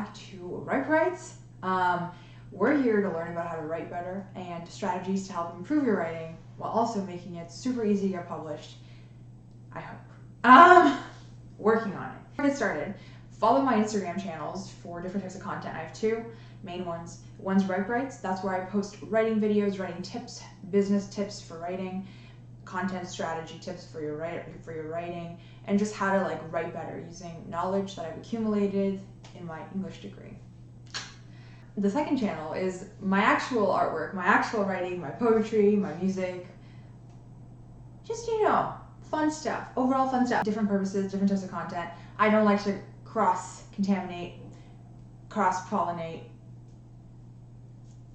back to Write Writes. We're here to learn about how to write better and strategies to help improve your writing while also making it super easy to get published. I hope. Working on it. To get started, follow my Instagram channels for different types of content. I have two main ones. One's Write Writes. That's where I post writing videos, writing tips, business tips for writing, content strategy tips for your writing, and just how to write better using knowledge that I've accumulated in my English degree. The second channel is my actual artwork, my actual writing, my poetry, my music, just fun stuff, overall fun stuff, different purposes, different types of content. I don't like to cross-contaminate, cross-pollinate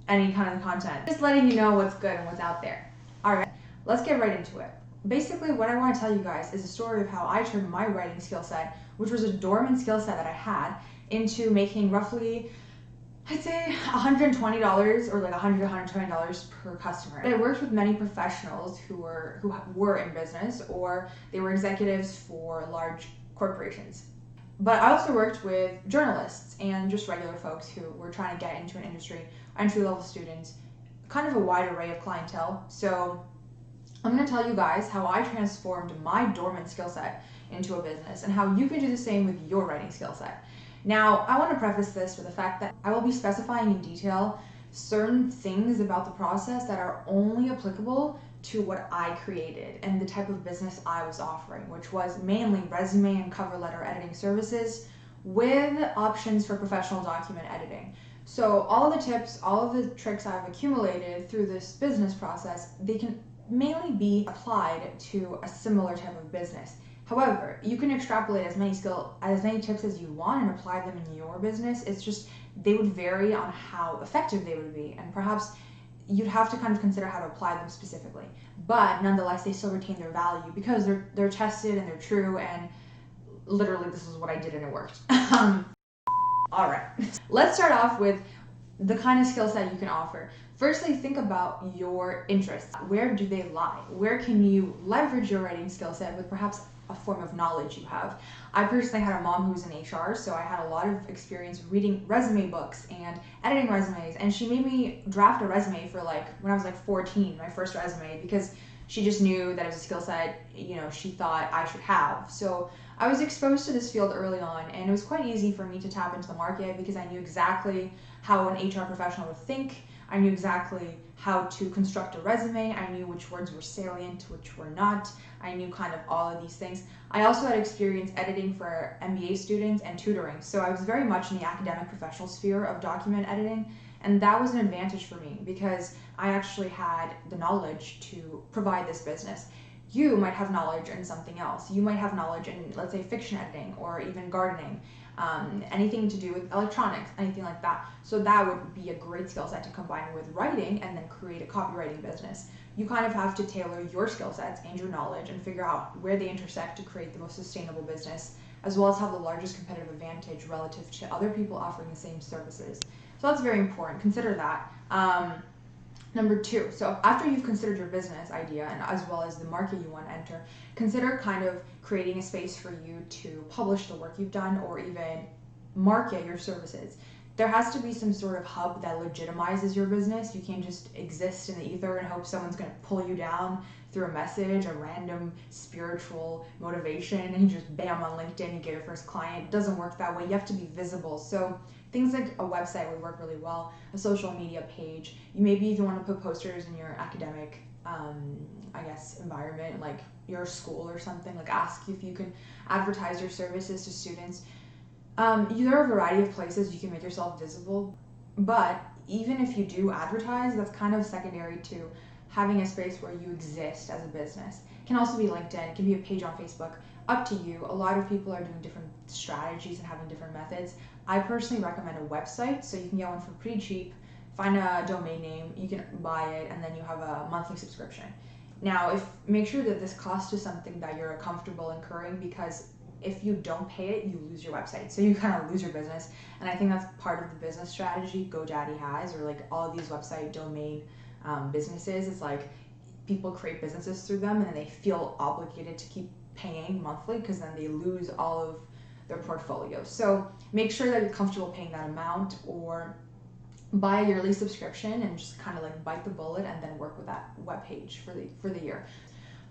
any kind of content. Just letting you know what's good and what's out there. Alright, let's get right into it. Basically, what I want to tell you guys is a story of how I turned my writing skill set, which was a dormant skill set that I had, into making roughly, I'd say $120 or $100 to $120 per customer. I worked with many professionals who were in business, or they were executives for large corporations. But I also worked with journalists and just regular folks who were trying to get into an industry, entry-level students, kind of a wide array of clientele. So I'm going to tell you guys how I transformed my dormant skill set into a business and how you can do the same with your writing skill set. Now, I want to preface this with the fact that I will be specifying in detail certain things about the process that are only applicable to what I created and the type of business I was offering, which was mainly resume and cover letter editing services with options for professional document editing. So all of the tips, all of the tricks I've accumulated through this business process, they can mainly be applied to a similar type of business. However, you can extrapolate as many tips as you want and apply them in your business. It's just they would vary on how effective they would be, and perhaps you'd have to kind of consider how to apply them specifically. But nonetheless, they still retain their value because they're tested and they're true, and literally this is what I did and it worked. All right, let's start off with the kind of skill set you can offer. Firstly, think about your interests. Where do they lie? Where can you leverage your writing skill set with perhaps a form of knowledge you have? I personally had a mom who was in HR, so I had a lot of experience reading resume books and editing resumes, and she made me draft a resume for when I was 14, my first resume, because she just knew that it was a skill set she thought I should have. So I was exposed to this field early on, and it was quite easy for me to tap into the market because I knew exactly how an HR professional would think. I knew exactly how to construct a resume. I knew which words were salient, which were not. I knew kind of all of these things. I also had experience editing for MBA students and tutoring, so I was very much in the academic professional sphere of document editing, and that was an advantage for me because I actually had the knowledge to provide this business. You might have knowledge in something else. You might have knowledge in, let's say, fiction editing or even gardening, anything to do with electronics, anything like that. So that would be a great skill set to combine with writing and then create a copywriting business. You kind of have to tailor your skill sets and your knowledge and figure out where they intersect to create the most sustainable business, as well as have the largest competitive advantage relative to other people offering the same services. So that's very important. Consider that. Number two, so after you've considered your business idea and as well as the market you want to enter, consider kind of creating a space for you to publish the work you've done or even market your services. There has to be some sort of hub that legitimizes your business. You can't just exist in the ether and hope someone's going to pull you down through a message, a random spiritual motivation, and you just bam on LinkedIn, you get your first client. It doesn't work that way. You have to be visible. So things like a website would work really well, a social media page. You maybe even want to put posters in your academic, environment, like your school or something, ask if you can advertise your services to students. There are a variety of places you can make yourself visible, but even if you do advertise, that's kind of secondary to having a space where you exist as a business. It can also be LinkedIn, it can be a page on Facebook, up to you. A lot of people are doing different strategies and having different methods. I personally recommend a website, so you can get one for pretty cheap, find a domain name, you can buy it, and then you have a monthly subscription. Now, make sure that this cost is something that you're comfortable incurring, because if you don't pay it, you lose your website. So you kind of lose your business. And I think that's part of the business strategy GoDaddy has, or all of these website domain businesses. It's people create businesses through them and they feel obligated to keep paying monthly because then they lose all of their portfolio. So make sure that you're comfortable paying that amount, or buy a yearly subscription and just kind of like bite the bullet and then work with that web page for the year.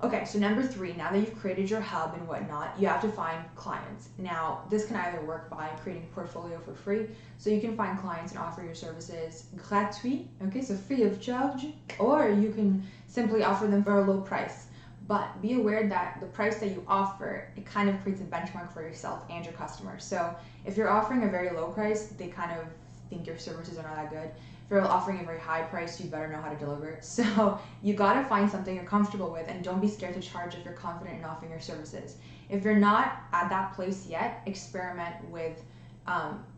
Okay, so number 3, now that you've created your hub and whatnot, you have to find clients. Now, this can either work by creating a portfolio for free, so you can find clients and offer your services gratuit, okay, so free of charge, or you can simply offer them for a low price. But be aware that the price that you offer, it kind of creates a benchmark for yourself and your customers. So if you're offering a very low price, they kind of think your services are not that good. If you're offering a very high price, you better know how to deliver. So you gotta find something you're comfortable with, and don't be scared to charge if you're confident in offering your services. If you're not at that place yet, experiment with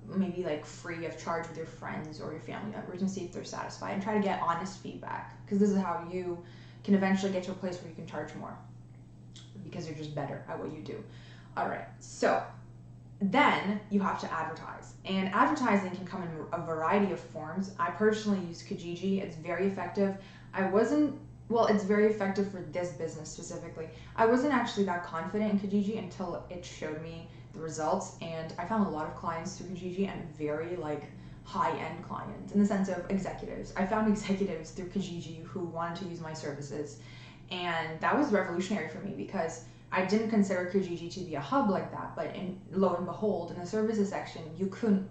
maybe like free of charge with your friends or your family members and see if they're satisfied, and try to get honest feedback, because this is how you can eventually get to a place where you can charge more, because you're just better at what you do. All right, so then you have to advertise, and advertising can come in a variety of forms. I personally use Kijiji. It's very effective. It's very effective for this business specifically. I wasn't actually that confident in Kijiji until it showed me the results, and I found a lot of clients through Kijiji, and very like high-end clients in the sense of executives. I found executives through Kijiji who wanted to use my services, and that was revolutionary for me, because I didn't consider Kijiji to be a hub like that, but lo and behold, in the services section, you couldn't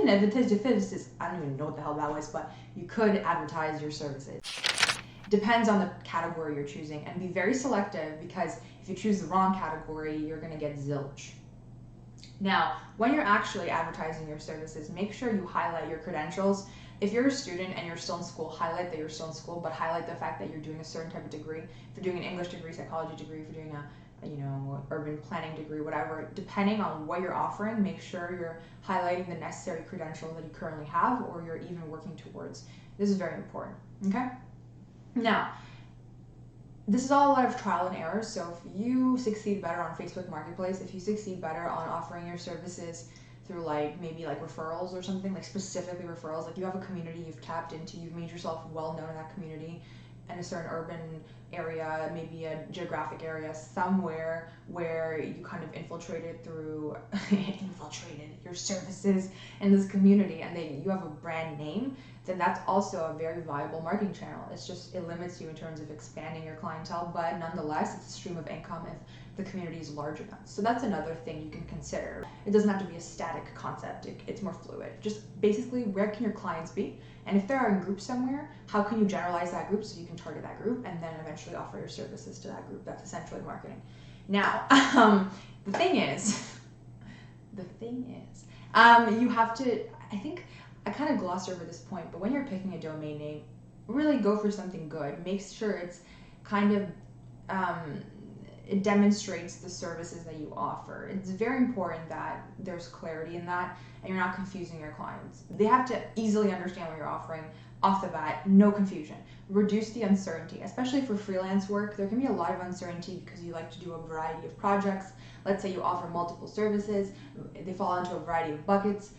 advertise your services. I don't even know what the hell that was, but you could advertise your services. Depends on the category you're choosing, and be very selective, because if you choose the wrong category, you're gonna get zilch. Now, when you're actually advertising your services, make sure you highlight your credentials. If you're a student and you're still in school, highlight that you're still in school, but highlight the fact that you're doing a certain type of degree. If you're doing an English degree, psychology degree, if you're doing a urban planning degree, whatever, depending on what you're offering, make sure you're highlighting the necessary credentials that you currently have, or you're even working towards. This is very important, okay? Now, this is all a lot of trial and error, so if you succeed better on Facebook Marketplace, if you succeed better on offering your services through maybe referrals or something, specifically referrals, you have a community you've tapped into, you've made yourself well known in that community, in a certain urban area, maybe a geographic area, somewhere where you kind of infiltrated your services in this community, and then you have a brand name, then that's also a very viable marketing channel. It limits you in terms of expanding your clientele, but nonetheless, it's a stream of income if the community is large enough. So that's another thing you can consider. It doesn't have to be a static concept. It's more fluid. Just basically, where can your clients be? And if they are in groups somewhere, how can you generalize that group so you can target that group and then eventually offer your services to that group? That's essentially marketing. Now, the thing is, you have to, I think I kind of glossed over this point, but when you're picking a domain name, really go for something good. Make sure it's kind of, it demonstrates the services that you offer. It's very important that there's clarity in that, and you're not confusing your clients. They have to easily understand what you're offering off the bat, no confusion. Reduce the uncertainty, especially for freelance work. There can be a lot of uncertainty because you like to do a variety of projects. Let's say you offer multiple services, they fall into a variety of buckets.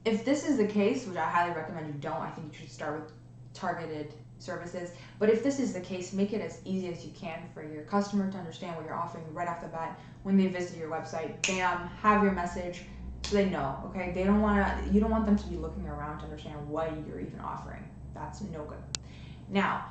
If this is the case, which I highly recommend you don't, I think you should start with targeted services. But if this is the case, make it as easy as you can for your customer to understand what you're offering right off the bat. When they visit your website, bam, have your message so they know, okay? You don't want them to be looking around to understand what you're even offering. That's no good. Now,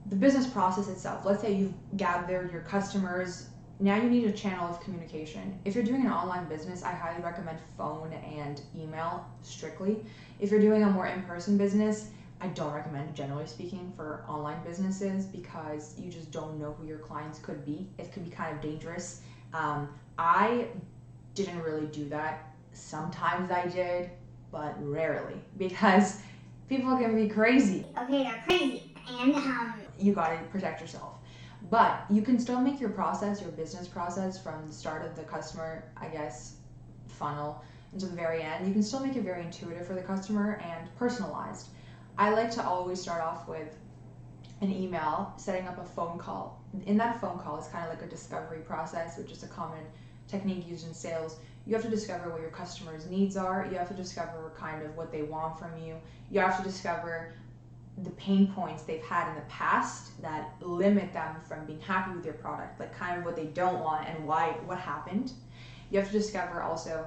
the business process itself. Let's say you've gathered your customers. Now you need a channel of communication. If you're doing an online business, I highly recommend phone and email strictly. If you're doing a more in-person business, I don't recommend it, generally speaking, for online businesses, because you just don't know who your clients could be. It could be kind of dangerous. I didn't really do that. Sometimes I did, but rarely, because people can be crazy. Okay, they're crazy, and you gotta protect yourself. But you can still make your business process from the start of the customer, funnel into the very end. You can still make it very intuitive for the customer and personalized. I like to always start off with an email, setting up a phone call. In that phone call, it's kind of like a discovery process, which is a common technique used in sales. You have to discover what your customers' needs are. You have to discover kind of what they want from you. You have to discover the pain points they've had in the past that limit them from being happy with your product, kind of what they don't want and what happened. You have to discover also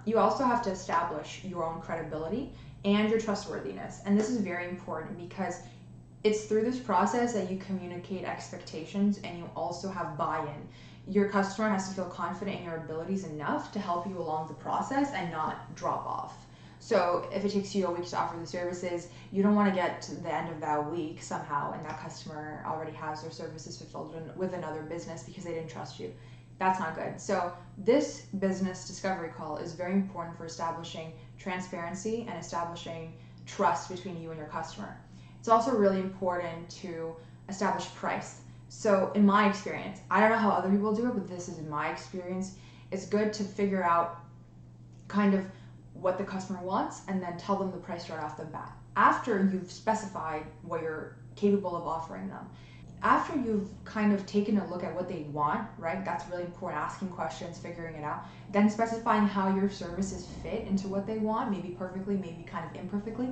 You also have to establish your own credibility and your trustworthiness. And this is very important because it's through this process that you communicate expectations and you also have buy-in. Your customer has to feel confident in your abilities enough to help you along the process and not drop off. So if it takes you a week to offer the services, you don't want to get to the end of that week somehow and that customer already has their services fulfilled with another business because they didn't trust you. That's not good. So this business discovery call is very important for establishing transparency and establishing trust between you and your customer. It's also really important to establish price. So in my experience, I don't know how other people do it, but this is in my experience, it's good to figure out kind of what the customer wants and then tell them the price right off the bat. After you've specified what you're capable of offering them. After you've kind of taken a look at what they want, right? That's really important, asking questions, figuring it out, then specifying how your services fit into what they want, maybe perfectly, maybe kind of imperfectly,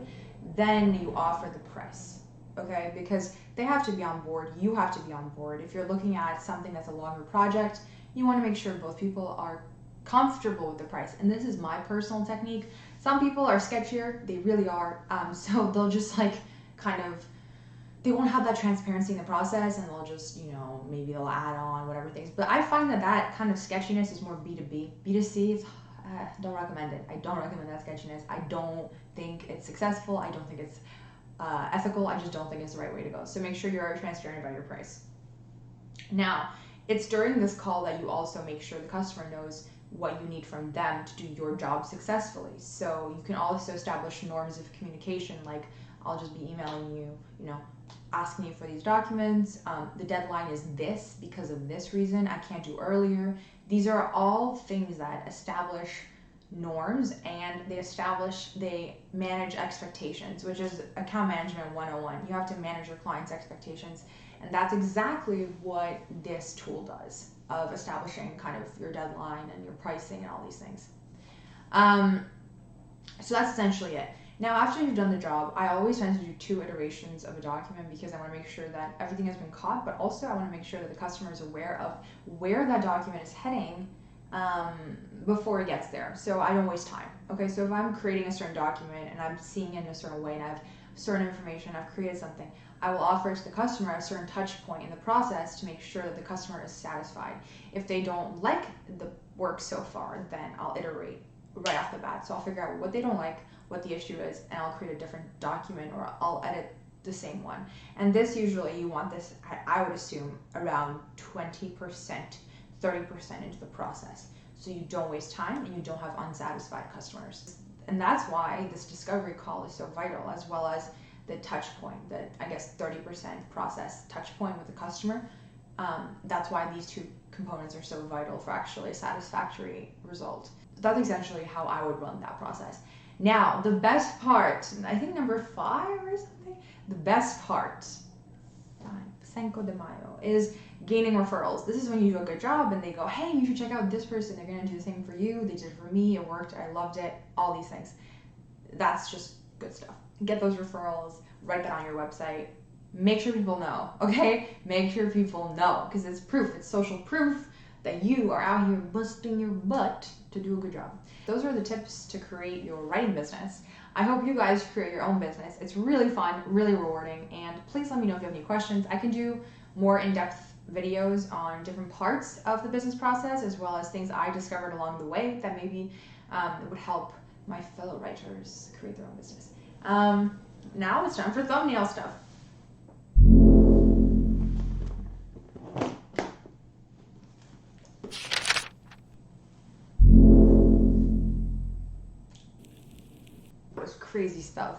then you offer the price, okay? Because they have to be on board, you have to be on board. If you're looking at something that's a longer project, you want to make sure both people are comfortable with the price. And this is my personal technique. Some people are sketchier, they really are, so they'll just like kind of, they won't have that transparency in the process and they'll just, maybe they'll add on whatever things. But I find that kind of sketchiness is more B2B. B2C, don't recommend it. I don't recommend that sketchiness. I don't think it's successful. I don't think it's ethical. I just don't think it's the right way to go. So make sure you're transparent about your price. Now, it's during this call that you also make sure the customer knows what you need from them to do your job successfully. So you can also establish norms of communication, like I'll just be emailing you, asking you for these documents. The deadline is this because of this reason. I can't do earlier. These are all things that establish norms and they manage expectations, which is account management 101. You have to manage your clients' expectations. And that's exactly what this tool does, of establishing kind of your deadline and your pricing and all these things. So that's essentially it. Now, after you've done the job, I always tend to do 2 iterations of a document because I want to make sure that everything has been caught, but also I want to make sure that the customer is aware of where that document is heading before it gets there. So I don't waste time. Okay, so if I'm creating a certain document and I'm seeing it in a certain way and I have certain information, I've created something, I will offer it to the customer at a certain touch point in the process to make sure that the customer is satisfied. If they don't like the work so far, then I'll iterate right off the bat. So I'll figure out what they don't like, what the issue is, and I'll create a different document or I'll edit the same one. And this usually, you want this, I would assume, around 20%, 30% into the process. So you don't waste time and you don't have unsatisfied customers. And that's why this discovery call is so vital, as well as the touch point, the 30% process touch point with the customer. That's why these 2 components are so vital for actually a satisfactory result. That's essentially how I would run that process. Now, the best part, I think number 5 or something, the best part, Cinco de Mayo, is gaining referrals. This is when you do a good job and they go, hey, you should check out this person. They're going to do the same for you. They did it for me. It worked. I loved it. All these things. That's just good stuff. Get those referrals. Write that on your website. Make sure people know, okay? Make sure people know, because it's proof. It's social proof that you are out here busting your butt to do a good job. Those are the tips to create your writing business. I hope you guys create your own business. It's really fun, really rewarding, and please let me know if you have any questions. I can do more in-depth videos on different parts of the business process, as well as things I discovered along the way that maybe would help my fellow writers create their own business. Now it's time for thumbnail stuff. Crazy stuff.